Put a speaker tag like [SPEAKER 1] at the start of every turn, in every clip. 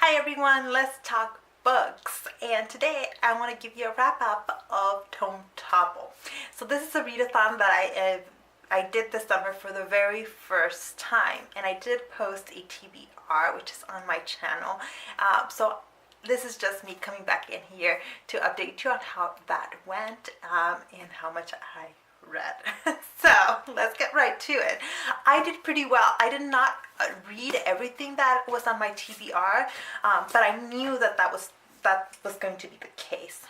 [SPEAKER 1] Hi everyone, let's talk books, and today I want to give you a wrap up of Tome Topple. So this is a readathon that I did this summer for the very first time, and I did post a TBR which is on my channel. So this is just me coming back in here to update you on how that went and how much I read. So let's get right to it. I did pretty well. I did not read everything that was on my TBR, but I knew that that was going to be the case.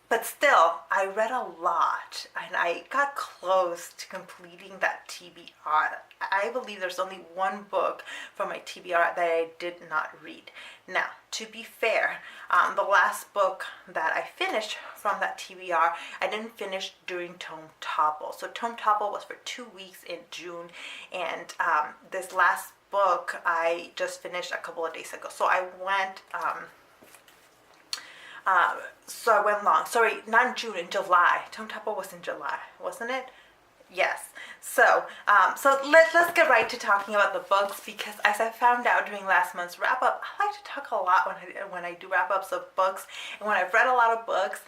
[SPEAKER 1] But still, I read a lot, and I got close to completing that TBR. I believe there's only one book from my TBR that I did not read. Now, to be fair, the last book that I finished from that TBR, I didn't finish during Tome Topple. So Tome Topple was for 2 weeks in June, and this last book I just finished a couple of days ago. So I went long. Sorry, not in June, in July. Tome Topple was in July, wasn't it? Yes. So let's get right to talking about the books, because as I found out during last month's wrap up, I like to talk a lot when I do wrap ups of books, and when I've read a lot of books,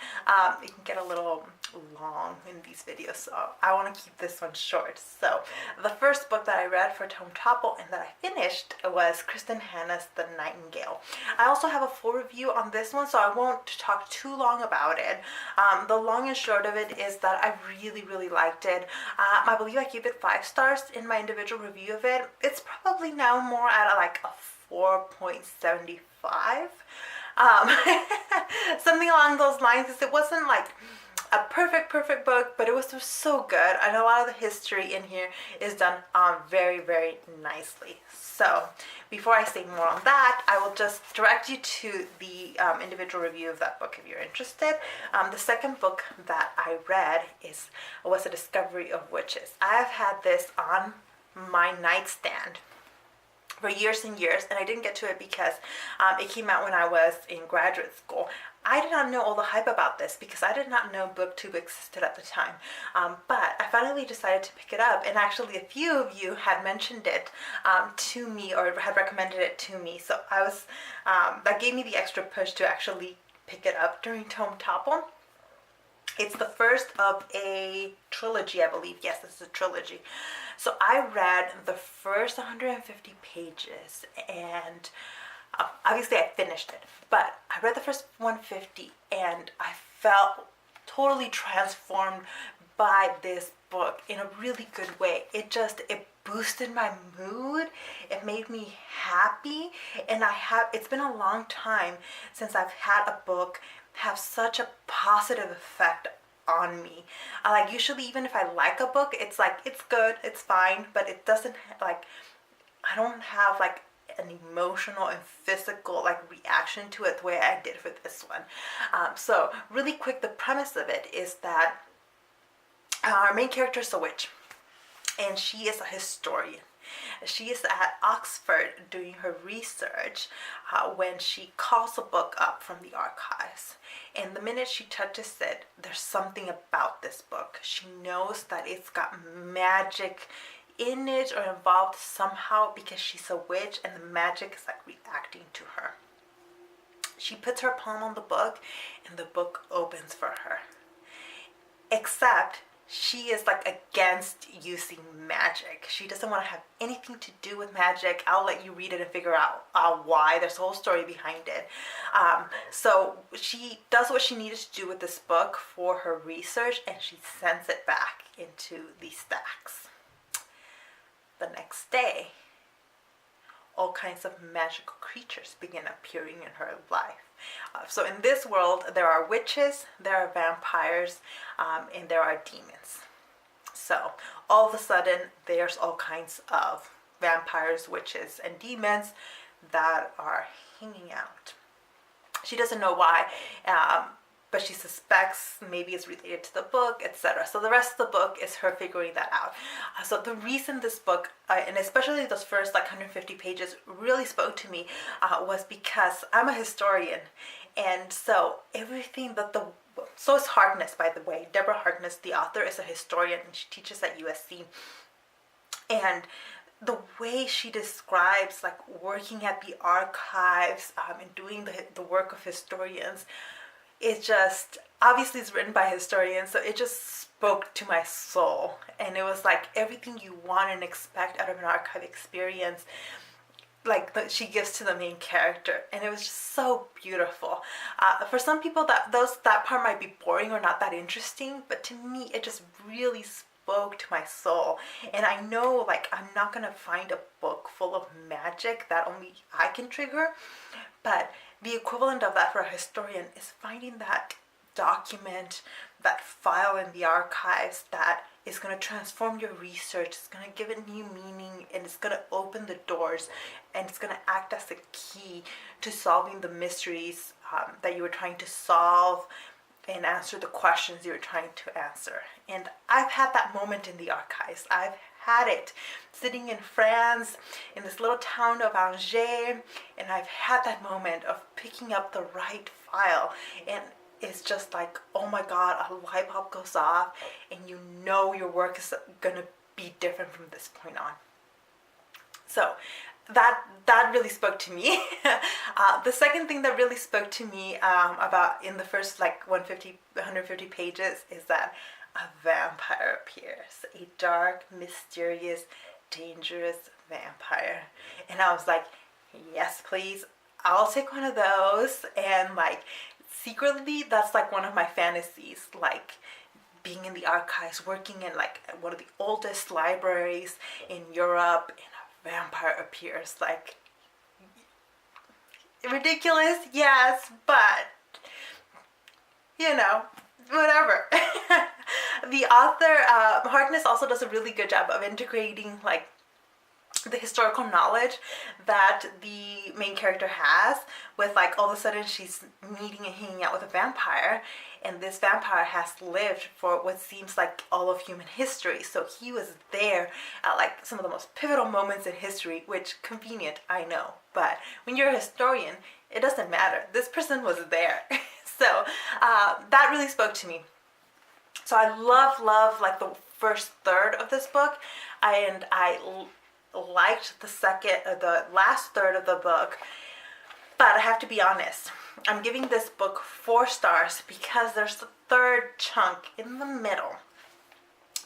[SPEAKER 1] it can get a little long in these videos, so I want to keep this one short. So the first book that I read for Tome Topple and that I finished was Kristin The Nightingale. I also have a full review on this one, so I won't talk too long about it. The long and short of it is that I really liked it. I believe I gave it 5 stars in my individual review of it. It's probably now more at like a 4.75. Something along those lines, because it wasn't like a perfect book, but it was just so good, and a lot of the history in here is done very nicely. So before I say more on that, I will just direct you to the individual review of that book if you're interested. The second book that I read was A Discovery of Witches. I have had this on my nightstand for years and years, and I didn't get to it because it came out when I was in graduate school. I did not know all the hype about this because I did not know BookTube existed at the time, but I finally decided to pick it up, and actually a few of you had mentioned it to me, or had recommended it to me, so I was that gave me the extra push to actually pick it up during Tome Topple. It's the first of a trilogy, I believe. Yes, this is a trilogy. So I read the first 150 pages, and obviously I finished it, but I read the first 150 and I felt totally transformed by this book in a really good way. It boosted my mood. It made me happy, and it's been a long time since I've had a book have such a positive effect on me. Like, usually even if I like a book, it's like, it's good, it's fine, but it doesn't like, I don't have like an emotional and physical like reaction to it the way I did for this one. So really quick, the premise of it is that our main character is a witch, and she is a historian. She is at Oxford doing her research when she calls a book up from the archives. And the minute she touches it, there's something about this book. She knows that it's got magic in it or involved somehow, because she's a witch and the magic is like reacting to her. She puts her palm on the book and the book opens for her. Except she is like against using magic. She doesn't want to have anything to do with magic. I'll let you read it and figure out why. There's a whole story behind it. So she does what she needed to do with this book for her research, and she sends it back into the stacks. The next day, all kinds of magical creatures begin appearing in her life. So in this world, there are witches, there are vampires, and there are demons. So all of a sudden, there's all kinds of vampires, witches, and demons that are hanging out. She doesn't know why, but she suspects maybe it's related to the book, etc. So the rest of the book is her figuring that out. So the reason this book, and especially those first like 150 pages, really spoke to me was because I'm a historian, and so everything that so is Harkness, by the way. Deborah Harkness, the author, is a historian, and she teaches at USC. And the way she describes like working at the archives and doing the work of historians, it just, obviously it's written by historians, so it just spoke to my soul. And it was like everything you want and expect out of an archive experience, like she gives to the main character, and it was just so beautiful. For some people that part might be boring or not that interesting, but to me it just really spoke to my soul. And I know like I'm not gonna find a book full of magic that only I can trigger, but the equivalent of that for a historian is finding that document, that file in the archives that is going to transform your research. It's going to give it new meaning, and it's going to open the doors, and it's going to act as a key to solving the mysteries that you were trying to solve and answer the questions you were trying to answer. And I've had that moment in the archives. I've had it sitting in France in this little town of Angers, and I've had that moment of picking up the right file, and it's just like, oh my god, a light bulb goes off, and you know your work is gonna be different from this point on. So that really spoke to me. The second thing that really spoke to me about in the first like 150 pages is that a vampire appears, a dark, mysterious, dangerous vampire. And I was like, yes please, I'll take one of those. And like secretly that's like one of my fantasies, like being in the archives, working in like one of the oldest libraries in Europe, and a vampire appears. Like, ridiculous, yes, but you know, whatever. The author Harkness also does a really good job of integrating like the historical knowledge that the main character has with, like, all of a sudden she's meeting and hanging out with a vampire, and this vampire has lived for what seems like all of human history. So he was there at like some of the most pivotal moments in history, which convenient, I know, but when you're a historian it doesn't matter. This person was there. So that really spoke to me. So I love like the first third of this book, and I liked the last third of the book. But I have to be honest, I'm giving this book 4 stars because there's a third chunk in the middle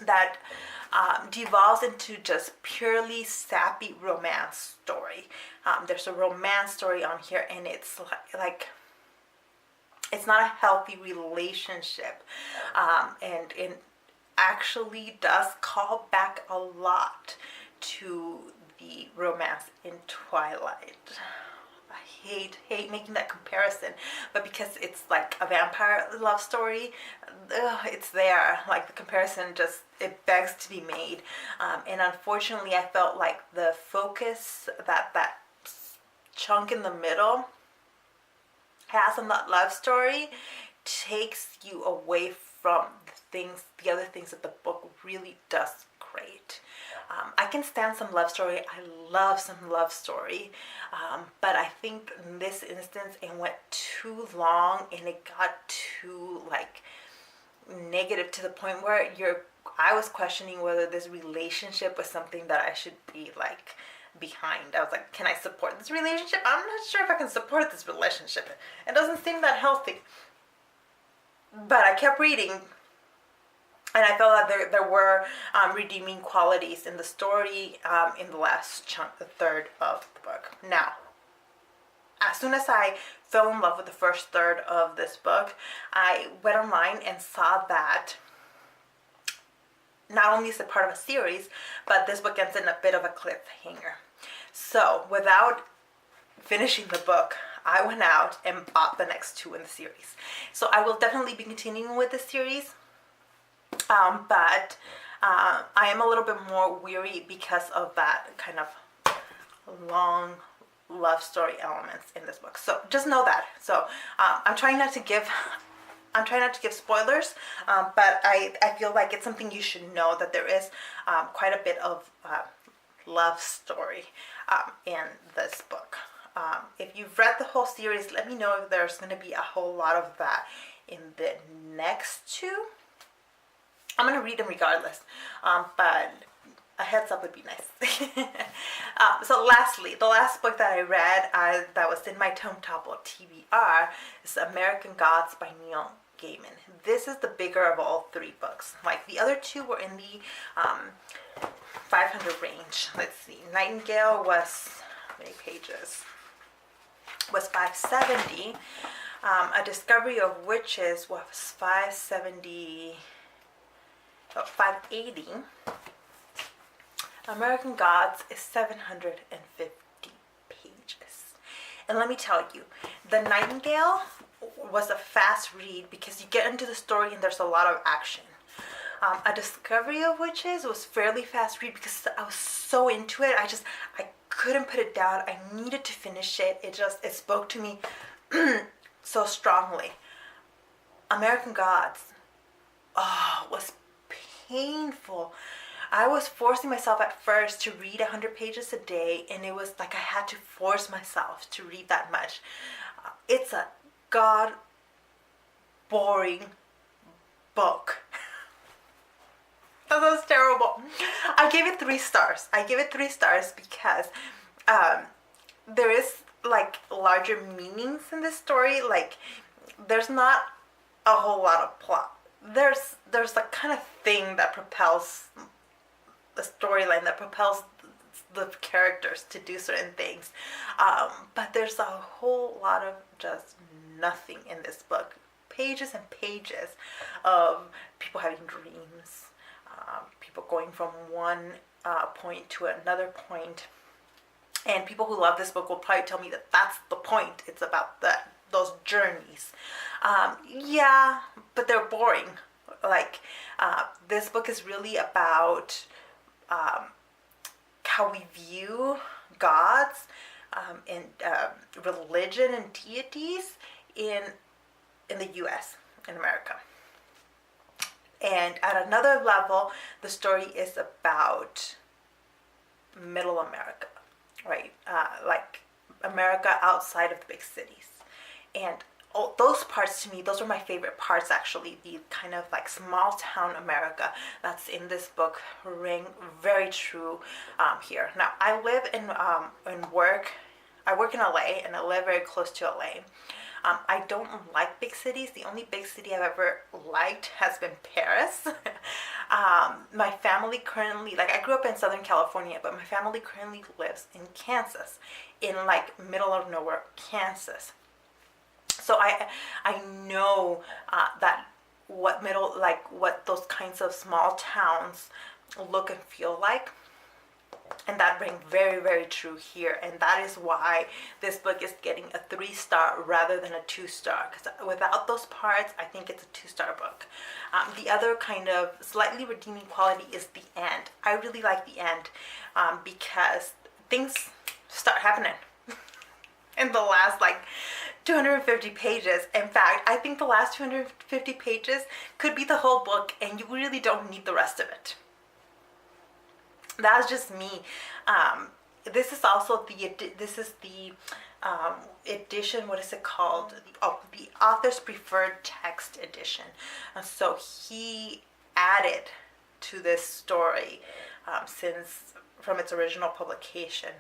[SPEAKER 1] that devolves into just purely sappy romance story. There's a romance story on here, and it's like it's not a healthy relationship, and it actually does call back a lot to the romance in Twilight. I hate making that comparison, but because it's like a vampire love story, it's there. Like the comparison just, it begs to be made. And unfortunately I felt like the focus that chunk in the middle has on that love story takes you away from the other things that the book really does great. I can stand some love story. I love some love story, but I think in this instance it went too long, and it got too like negative to the point where I was questioning whether this relationship was something that I should be like behind. I was like, can I support this relationship? I'm not sure if I can support this relationship. It doesn't seem that healthy. But I kept reading, and I felt that there were redeeming qualities in the story in the last chunk, the third of the book. Now, as soon as I fell in love with the first third of this book, I went online and saw that not only is it part of a series, but this book ends in a bit of a cliffhanger. So without finishing the book, I went out and bought the next 2 in the series. So I will definitely be continuing with this series, but I am a little bit more weary because of that kind of long love story elements in this book. So just know that. So I'm trying not to give spoilers, but I feel like it's something you should know, that there is quite a bit of love story in this book. If you've read the whole series, let me know if there's going to be a whole lot of that in the next 2. I'm going to read them regardless, but a heads up would be nice. So lastly, the last book that I read that was in my Tome Topple TBR is American Gods by Neil Gaiman. This is the bigger of all three books. Like the other two were in the 500 range. Let's see. Nightingale was, how many pages? Was 570. A Discovery of Witches was 580. American Gods is 750 pages. And let me tell you, The Nightingale was a fast read because you get into the story and there's a lot of action. A Discovery of Witches was fairly fast read because I was so into it. I couldn't put it down. I needed to finish it. It spoke to me so strongly. American Gods, was painful. I was forcing myself at first to read 100 pages a day, and it was like I had to force myself to read that much. It's a god boring book. That was terrible. I gave it 3 stars. I give it 3 stars because there is like larger meanings in this story. Like there's not a whole lot of plot. There's a kind of thing that propels the storyline, that propels the characters to do certain things, but there's a whole lot of just nothing in this book. Pages and pages of people having dreams, people going from one point to another point, and people who love this book will probably tell me that that's the point. It's about those journeys. Yeah, but they're boring. Like this book is really about how we view gods and religion and deities in the U.S., in America. And at another level, the story is about middle America, right? Like America outside of the big cities. And those parts, to me, those are my favorite parts, actually. The kind of like small town America that's in this book ring very true here. Now, I live in work. I work in LA, and I live very close to LA. I don't like big cities. The only big city I've ever liked has been Paris. My family currently, like I grew up in Southern California, but my family currently lives in Kansas, in like middle of nowhere, Kansas. So I know that what those kinds of small towns look and feel like. And that rang very, very true here. And that is why this book is getting a 3-star rather than a 2-star. Because without those parts, I think it's a 2-star book. The other kind of slightly redeeming quality is the end. I really like the end because things start happening in the last 250 pages. In fact, I think the last 250 pages could be the whole book, and you really don't need the rest of it. That's just me. This is also the edition. What is it called? The author's preferred text edition. So he added to this story since from its original publication.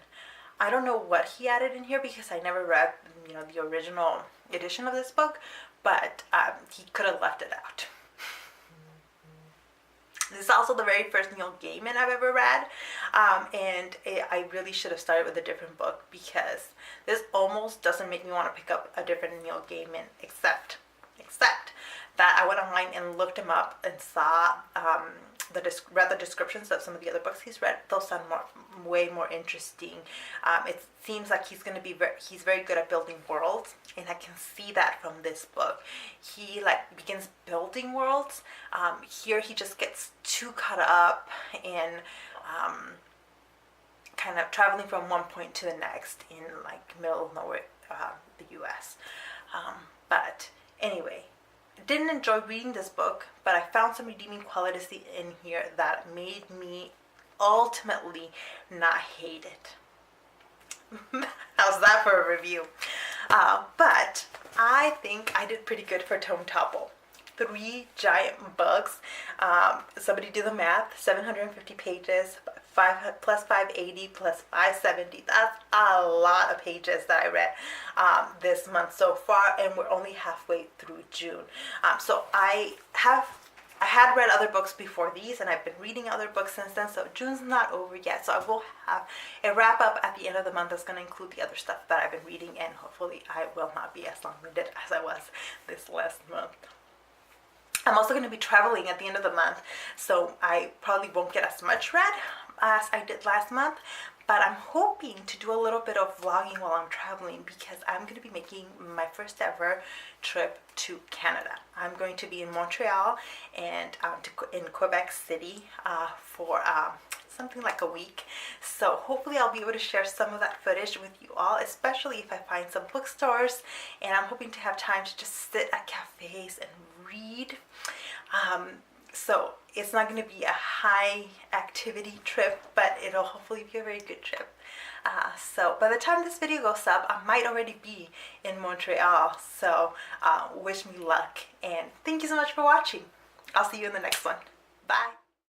[SPEAKER 1] I don't know what he added in here because I never read, the original edition of this book, but he could have left it out. This is also the very first Neil Gaiman I've ever read, and I really should have started with a different book because this almost doesn't make me want to pick up a different Neil Gaiman, except that I went online and looked him up and saw read the descriptions of some of the other books he's read. Those sound way more interesting. It seems like he's very good at building worlds, and I can see that from this book. He begins building worlds. Here he just gets too caught up in kind of traveling from one point to the next in middle of nowhere, the U.S. But anyway, didn't enjoy reading this book, but I found some redeeming qualities in here that made me ultimately not hate it. How's that for a review? But I think I did pretty good for Tome Topple. 3 giant books. Somebody do the math. 750 pages, plus 580 plus 570. That's a lot of pages that I read this month so far, and we're only halfway through June. So I had read other books before these, and I've been reading other books since then, so June's not over yet. So I will have a wrap up at the end of the month that's going to include the other stuff that I've been reading, and hopefully I will not be as long-winded as I was this last month. I'm also going to be traveling at the end of the month, so I probably won't get as much read as I did last month, but I'm hoping to do a little bit of vlogging while I'm traveling, because I'm going to be making my first ever trip to Canada. I'm going to be in Montreal and in Quebec City for something like a week. So hopefully I'll be able to share some of that footage with you all, especially if I find some bookstores, and I'm hoping to have time to just sit at cafes and read. So it's not going to be a high activity trip, but it'll hopefully be a very good trip. So by the time this video goes up, I might already be in Montreal. So wish me luck, and thank you so much for watching. I'll see you in the next one. Bye.